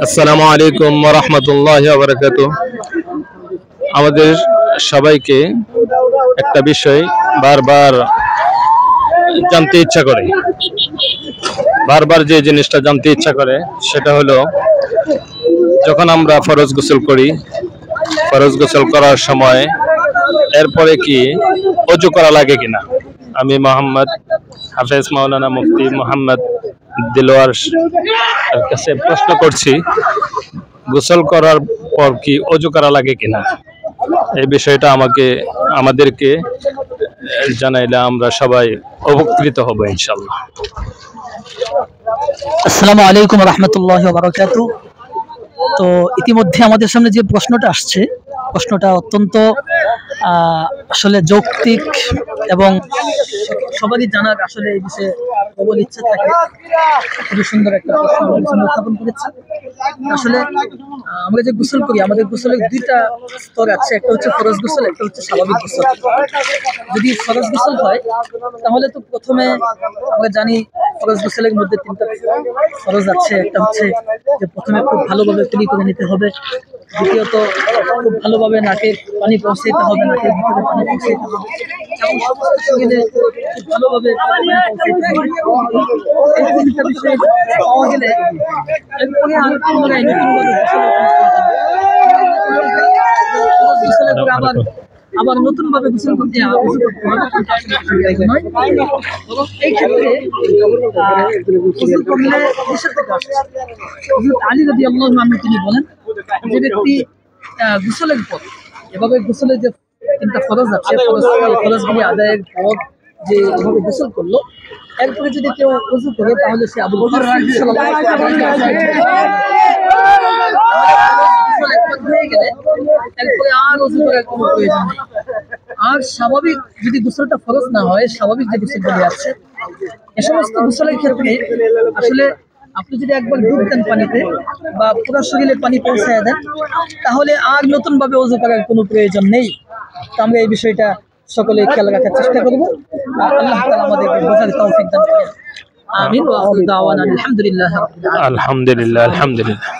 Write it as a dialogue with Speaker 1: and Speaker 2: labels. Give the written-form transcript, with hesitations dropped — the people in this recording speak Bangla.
Speaker 1: আসসালামু আলাইকুম ওয়া রাহমাতুল্লাহি ওয়া বারাকাতুহু। আমাদের সবাইকে একটা বিষয় বারবার জানতে ইচ্ছা করে, বারবার যে জিনিসটা জানতে ইচ্ছা করে সেটা হলো, যখন আমরা ফরজ গোসল করি, ফরজ গোসল করার সময় এরপরে কি ওযু করা লাগে কিনা। আমি মোহাম্মদ হাফেজ মাওলানা মুফতি মোহাম্মদ দিলওয়ার কাছে প্রশ্ন করছি, গোসল করার পর কি ওযু করা লাগে কিনা। এই বিষয়টা আমাদেরকে জানাইলে আমরা সবাই উপকৃত হব ইনশাআল্লাহ।
Speaker 2: আসসালামু আলাইকুম রাহমাতুল্লাহি ওয়া বারাকাতুহু। তো ইতিমধ্যে আমাদের সামনে যে প্রশ্নটা আসছে, প্রশ্নটা অত্যন্ত আসলে যৌক্তিক এবং সবারই জানার আসলে এই বিষয়ে প্রবল ইচ্ছা থাকে। খুবই সুন্দর একটা প্রশ্ন উত্থাপন করেছে। আসলে আমরা যে গোসল করি, আমাদের গোসলের দুইটা স্তর আছে, একটা হচ্ছে ফরজ গোসল, একটা হচ্ছে স্বাভাবিক গোসল। যদি ফরজ গোসল হয় তাহলে তো প্রথমে আমরা জানি ফরজ গোসলের মধ্যে তিনটা ফরজ আছে। একটা হচ্ছে যে প্রথমে খুব ভালোভাবে ক্লি করে নিতে হবে, দ্বিতীয়ত খুব ভালোভাবে নাকে পানি পৌঁছাইতে হবে, নাকের ভিতরে পানি পৌঁছাইতে হবে, এবং সমস্ত শরীরে খুব ভালোভাবে পানি পৌঁছাইতে হবে। এই তিনটা বিষয় পাওয়া গেলে এরপরে আর পুনরায় নতুনভাবে আবার নতুন ভাবে গোসল করতে হবে। এই ক্ষেত্রে আলী রাদিয়াল্লাহু আনহু তিনি বলেন, যে ব্যক্তি গোসলের পর এভাবে গোসলের যে তিনটা ফরজ আছে, ফরজগুলি আদায়ের পর যে এভাবে গোসল করলো, এরপরে যদি কেউ ওযু করে তাহলে সে আবু বকর রাদিয়াল্লাহু হয়ে গেলে এরপরে আর ওযু করার কোনো প্রয়োজন নেই। আর স্বাভাবিক যদি গোসলটা ফরজ না হয়, স্বাভাবিক যে গোসলগুলি আছে, এ সমস্ত গোসলের ক্ষেত্রে আসলে আপনি যদি একবার ডুব দেন পানিতে বা পুরো শরীরে পানি পৌঁছায় দেন, তাহলে আর নতুন ভাবে ওযু করার কোনো প্রয়োজন নেই। তো আমরা এই বিষয়টা সকলে খেয়াল রাখার চেষ্টা করব। আল্লাহ তাআলা আমাদেরকে বোঝার তৌফিক দান করেন। আমিন ওয়া আখিরু দাওয়ানা আলহামদুলিল্লাহি রাব্বিল আলামিন।
Speaker 1: আলহামদুলিল্লাহ।